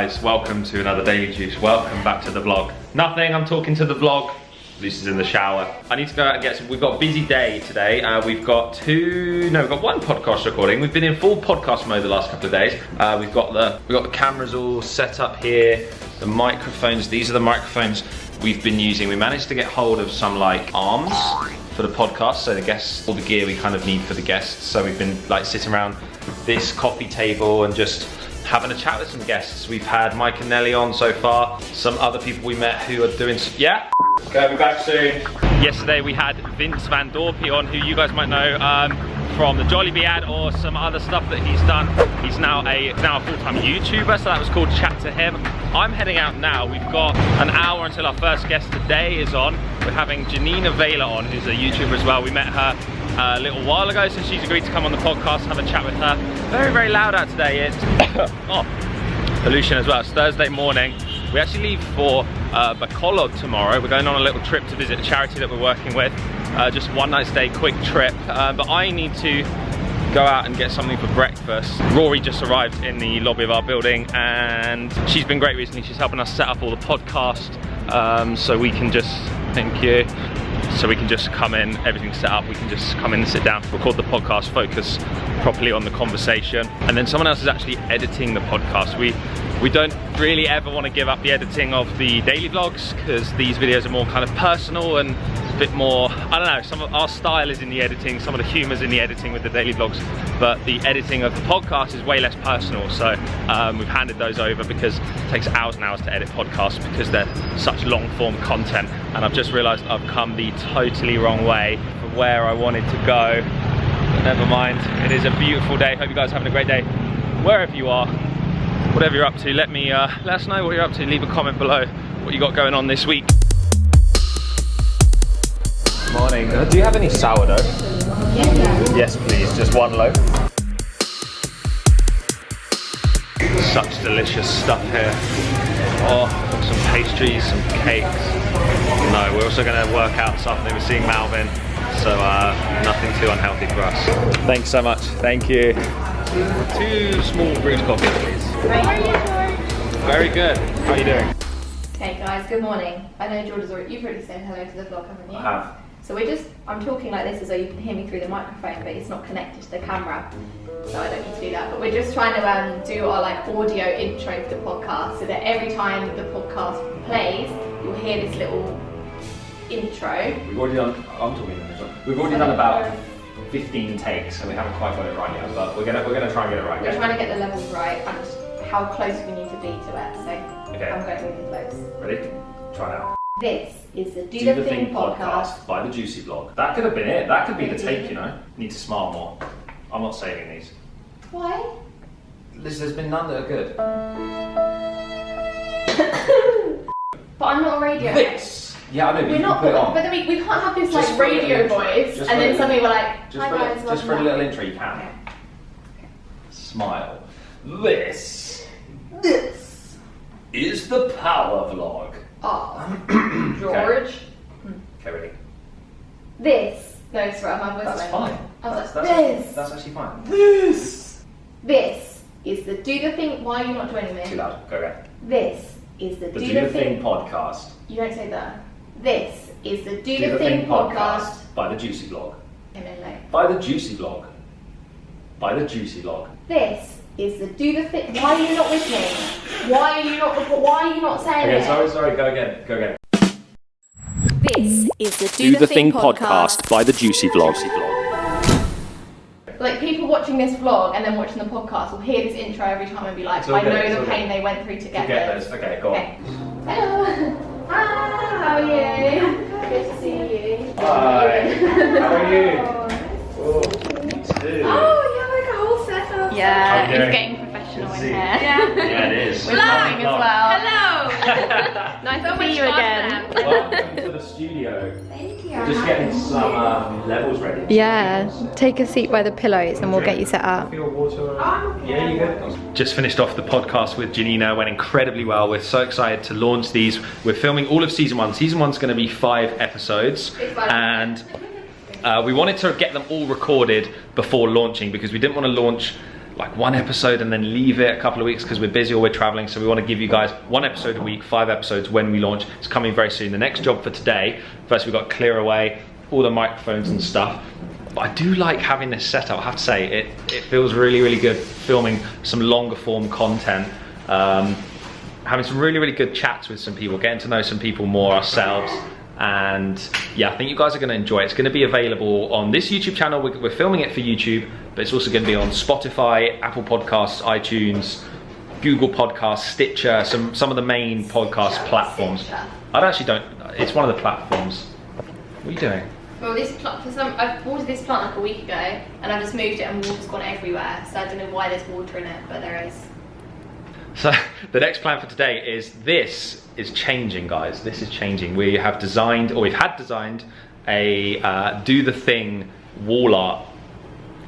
guys, welcome to another Daily Juice. Welcome back to the vlog. Nothing, I'm talking to the vlog. Lucy's in the shower. I need to go out and get some, we've got a busy day today. We've got one podcast recording. We've been in full podcast mode the last couple of days. We've got the cameras all set up here, the microphones, these are the microphones we've been using. We managed to get hold of some like arms for the podcast, so the guests, all the gear we kind of need for the guests. So we've been like sitting around this coffee table and just having a chat with some guests. We've had Mike and Nelly on so far, some other people we met who are doing, yeah? Okay, we'll be back soon. Yesterday we had Vince Van Dorpy on, who you guys might know from the Jollibee ad or some other stuff that he's done. He's now a full-time YouTuber, so that was cool to chat to him. I'm heading out now. We've got an hour until our first guest today is on. We're having Janine on, who's a YouTuber as well. We met her a little while ago, so she's agreed to come on the podcast, have a chat with her. Very, very loud out today. It's pollution as well. It's Thursday morning. We actually leave for Bacolod tomorrow. We're going on a little trip to visit a charity that we're working with. Just one night stay, quick trip. But I need to go out and get something for breakfast. Rory just arrived in the lobby of our building and she's been great recently. She's helping us set up all the podcast so we can just, thank you. So we can just come in, everything's set up, we can just come in and sit down, record the podcast, focus properly on the conversation. And then someone else is actually editing the podcast. We don't really ever want to give up the editing of the daily vlogs because these videos are more kind of personal and a bit more, I don't know, some of our style is in the editing, some of the humour's in the editing with the daily vlogs, but the editing of the podcast is way less personal. So we've handed those over because it takes hours and hours to edit podcasts because they're such long form content. And I've just realised I've come the totally wrong way from where I wanted to go. But never mind, it is a beautiful day. Hope you guys are having a great day wherever you are. Whatever you're up to, let us know what you're up to. Leave a comment below what you got going on this week. Morning. Do you have any sourdough? Yes, please. Just one loaf. Such delicious stuff here. Oh, got some pastries, some cakes. No, we're also going to work out this afternoon. We're seeing Malvin, so nothing too unhealthy for us. Thanks so much. Thank you. 2 small brewed coffees, please. How are you, George? Very good. How are you doing? Okay, guys, good morning. I know George you've already said hello to the vlog, haven't you? I have. So I'm talking like this so you can hear me through the microphone, but it's not connected to the camera. So I don't need to do that. But we're just trying to do our like audio intro for the podcast so that every time the podcast plays, you'll hear this little intro. We've already done, I'm talking in this one. We've already done about 15 takes, so we haven't quite got it right yet, but we're gonna try and get it right. We're trying to get the levels right and how close we need to be to it. So okay. I'm going really close. Ready? Try now. This is the Do the Thing podcast by the Juicy Vlog. That could have been it. That could be the take, you know. Need to smile more. I'm not saving these. Why? There's been none that are good. But I'm not a radio. This. Yeah, I know. We're not. Put it on. But then we can't have this just like radio voice, and then suddenly we're like, hi guys, just for a little intro, you can. Okay. Smile. This is the Power Vlog. Oh, George. Okay, ready. This. No, sorry, my voice. That's fine. That's actually fine. This is the Do the Thing. Why are you not joining me? Too loud. Go again. This is the Do the Thing podcast. You don't say that. This is the Do the Thing podcast by the Juicy Vlog. Okay, by the Juicy Vlog. By the Juicy Vlog. This is the Do the Thing. Why are you not with me? Why are you not saying it? Okay, sorry. Go again. This is the Do the Thing podcast by the Juicy Vlog. Like people watching this vlog and then watching the podcast will hear this intro every time and be like, I know the pain they went through to get this. Okay, go on. Hello. Hi, how are you? Good to see you. Hi. How are you? Oh, me too. Oh, you have like a whole setup. Yeah, it's getting professional in here. Yeah, it is. We're laughing as well. Hello. Nice to see you again. Welcome to the studio. Thank you. We're just getting some levels ready. Yeah, take a seat by the pillows and we'll get you set up. Yeah, you go. Just finished off the podcast with Janine. Went incredibly well. We're so excited to launch these. We're filming all of season 1. Season 1's going to be 5 episodes, and we wanted to get them all recorded before launching because we didn't want to launch like 1 episode and then leave it a couple of weeks because we're busy or we're traveling. So we want to give you guys 1 episode a week, 5 episodes when we launch. It's coming very soon. The next job for today, first we've got to clear away all the microphones and stuff. But I do like having this setup. I have to say, it feels really, really good filming some longer form content. Having some really, really good chats with some people, getting to know some people more ourselves. And yeah, I think you guys are going to enjoy it. It's going to be available on this YouTube channel. We're filming it for YouTube, but it's also going to be on Spotify, Apple Podcasts, iTunes, Google Podcasts, Stitcher, some of the main podcast platforms. It's one of the platforms. What are you doing? Well, this plant, I've watered this plant like a week ago, and I've just moved it and water's gone everywhere. So I don't know why there's water in it, but there is. So the next plan for today is this is changing, guys. This is changing. We have designed, or we've had designed, a do the thing wall art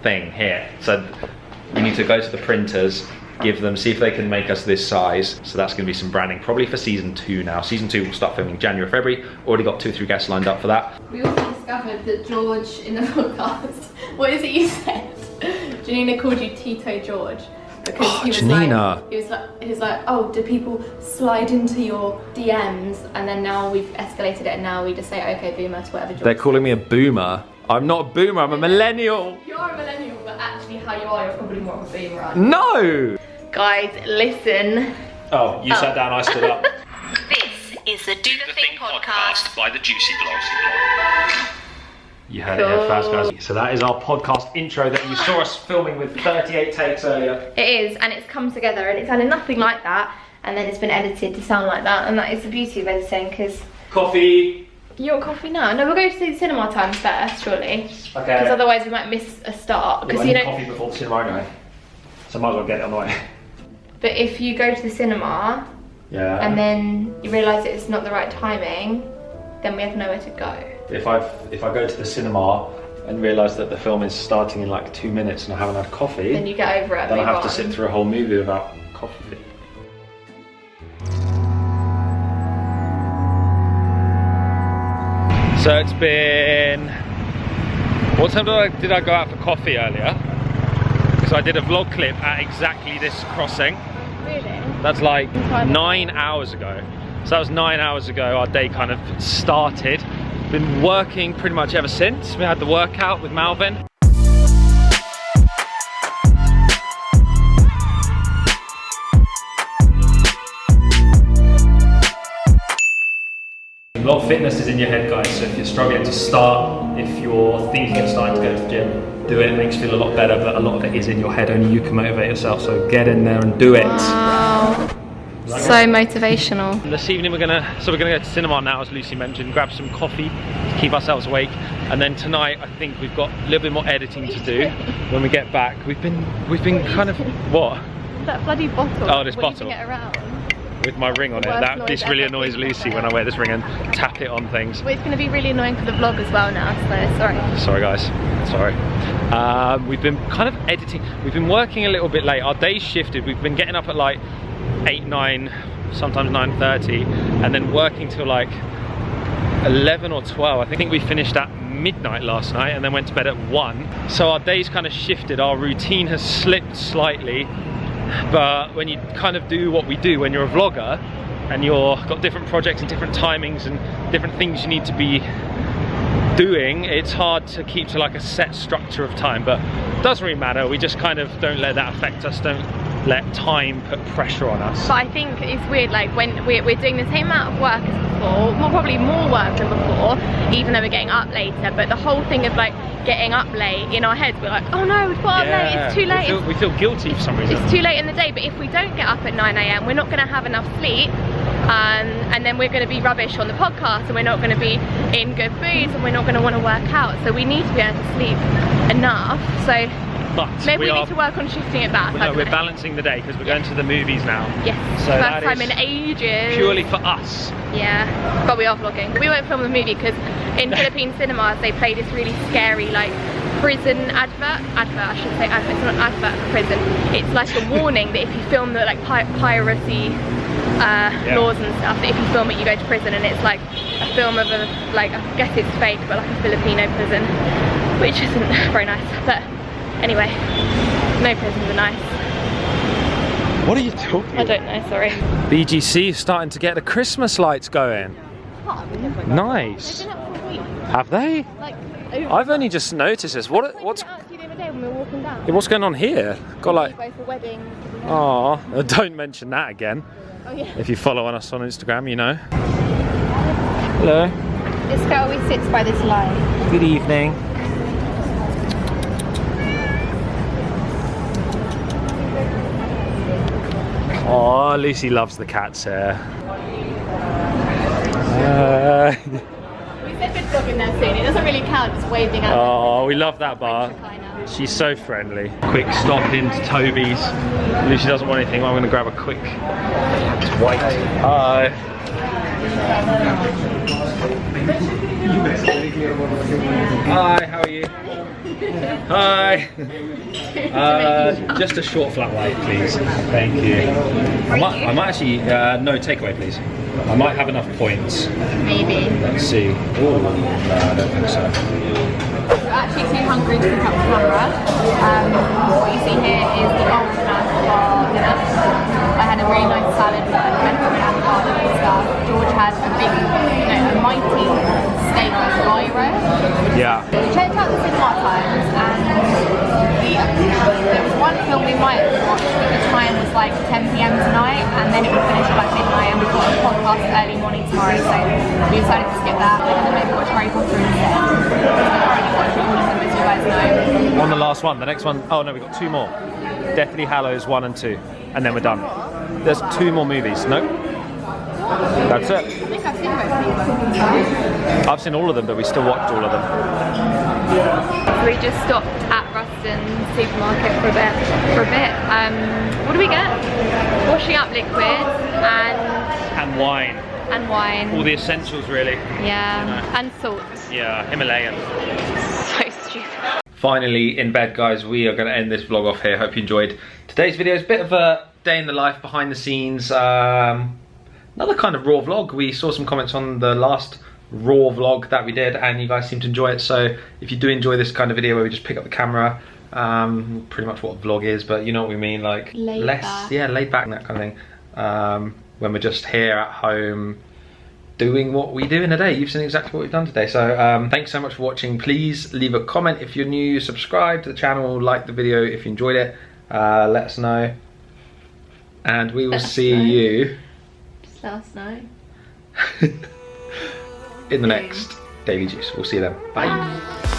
thing here. So we need to go to the printers, give them, see if they can make us this size. So that's going to be some branding, probably for season 2 now. Season 2 will start filming January, February. Already got 2 or 3 guests lined up for that. We also discovered that George in the podcast, what is it you said? Janina called you Tito George. Because he was like, oh, do people slide into your DMs? And then now we've escalated it, and now we just say, okay, boomer to whatever George They're calling me a boomer. I'm not a boomer, I'm a millennial. You're a millennial, but actually how you are, you're probably more of a boomer, aren't you? No! Guys, listen. Oh, you sat down, I stood up. This is the Do the Thing podcast by thejuicyvlog. You heard it here first, guys. So that is our podcast intro that you saw us filming with 38 takes earlier. It is, and it's come together, and it sounded nothing like that, and then it's been edited to sound like that, and that is the beauty of editing, because... Coffee! You want coffee now? No, we'll go to the cinema times first, surely. Okay. Because otherwise we might miss a start. Because you need coffee before the cinema anyway. So I might as well get it on the way. But if you go to the cinema, and then you realise it's not the right timing, then we have nowhere to go. If I go to the cinema and realise that the film is starting in like 2 minutes and I haven't had coffee, then you get over it. Then I have to sit through a whole movie without coffee. So it's been... What time did I go out for coffee earlier? Because I did a vlog clip at exactly this crossing. Really? That's like 9 hours ago. So that was 9 hours ago, our day kind of started. Been working pretty much ever since. We had the workout with Malvin. A lot of fitness is in your head, guys, so if you're struggling to start, if you're thinking of starting to go to the gym, do it. It makes you feel a lot better, but a lot of it is in your head. Only you can motivate yourself, so get in there and do it. Wow. So motivational. This evening we're gonna go to cinema now, as Lucy mentioned, grab some coffee to keep ourselves awake, and then tonight I think we've got a little bit more editing to do when we get back. We've been kind of what? That bloody bottle. Oh, this bottle. Get around. With my ring on it. This really annoys Lucy when I wear this ring and tap it on things. Well, it's going to be really annoying for the vlog as well now, so sorry. Sorry guys, sorry. We've been kind of editing. We've been working a little bit late. Our days shifted. We've been getting up at like 8, 9, sometimes 9:30, and then working till like 11 or 12. I think we finished at midnight last night and then went to bed at 1. So our days kind of shifted. Our routine has slipped slightly. But when you kind of do what we do when you're a vlogger and you've got different projects and different timings and different things you need to be doing, it's hard to keep to like a set structure of time, but it doesn't really matter. We just kind of don't let that affect us, don't let time put pressure on us. But I think it's weird, like when we're doing the same amount of work as before, probably more work than before, even though we're getting up later, but the whole thing of like getting up late, in our heads we're like, oh no, we've got up late, it's too late. We feel guilty for some reason. It's too late in the day, but if we don't get up at 9 AM, we're not going to have enough sleep, and then we're going to be rubbish on the podcast, and we're not going to be in good moods, and we're not going to want to work out, so we need to be able to sleep enough. So but maybe we need to work on shifting it back. No, we're balancing the day because we're going to the movies now. Yes, so first time in ages. Purely for us. Yeah, but we are vlogging. We won't film the movie because in Philippine cinemas they play this really scary like prison advert, I should say advert, it's not an advert for prison. It's like a warning that if you film the like piracy laws and stuff, that if you film it you go to prison, and it's like a film of a, like, I guess it's fake, but like a Filipino prison, which isn't very nice, but anyway. No presents are nice. What are you talking I don't know, sorry. BGC is starting to get the Christmas lights going. Nice. They've been up for a week. Have they? Like, I've only just noticed this. What's the other day when we were walking down. what's going on here? Got like, Both for weddings. oh, don't mention that again. Oh yeah. If you follow us on Instagram, you know. Hello. This girl always sits by this light. Good evening. Oh, Lucy loves the cat's hair. We said we'd vlog in there soon. It doesn't really count, just waving at Oh, we love that bar. She's so friendly. Quick stop into Toby's. Lucy doesn't want anything. I'm going to grab a quick. It's white. Hi. Hi, how are you? Hi. Just a short flat white, please. Thank you. I might actually no takeaway, please. I might have enough points. Maybe. Let's see. Oh, no, I don't think so. We're actually too hungry to pick up the camera. What you see here is the old man for dinner. I had a really nice salad with peppermint and garlic and stuff. George had a big, a mighty steak gyro. Yeah. We checked out the cinema times and there was one film we might have watched, but the time was like 10 PM tonight and then it would finish at like midnight and we've got a podcast early morning tomorrow, so we decided to skip that. We're going to maybe watch Harry Potter instead. We're already watching all of them, as you guys know. On the last one, the next one, oh no, we've got 2 more. Deathly Hallows 1 and 2, and then we're done. There's 2 more movies, no? That's it. I think I've seen most of these. I've seen all of them, but we still watched all of them. So we just stopped at Ruston supermarket for a bit. What do we get? Washing up liquid And wine. and wine. All the essentials, really. Yeah, You know. and salt. Yeah, Himalayan. So stupid. Finally in bed, guys. We are going to end this vlog off here. Hope you enjoyed today's video. It's a bit of a day in the life, behind the scenes. Another kind of raw vlog. We saw some comments on the last raw vlog that we did and you guys seem to enjoy it, so if you do enjoy this kind of video where we just pick up the camera, pretty much what a vlog is, but you know what we mean, like laid back. Yeah, laid back and that kind of thing, when we're just here at home doing what we do in a day. You've seen exactly what we've done today, so thanks so much for watching. Please leave a comment if you're new, subscribe to the channel, like the video if you enjoyed it, let us know, and we will see you Just let us know. in the next Daily Juice. We'll see you then. Bye.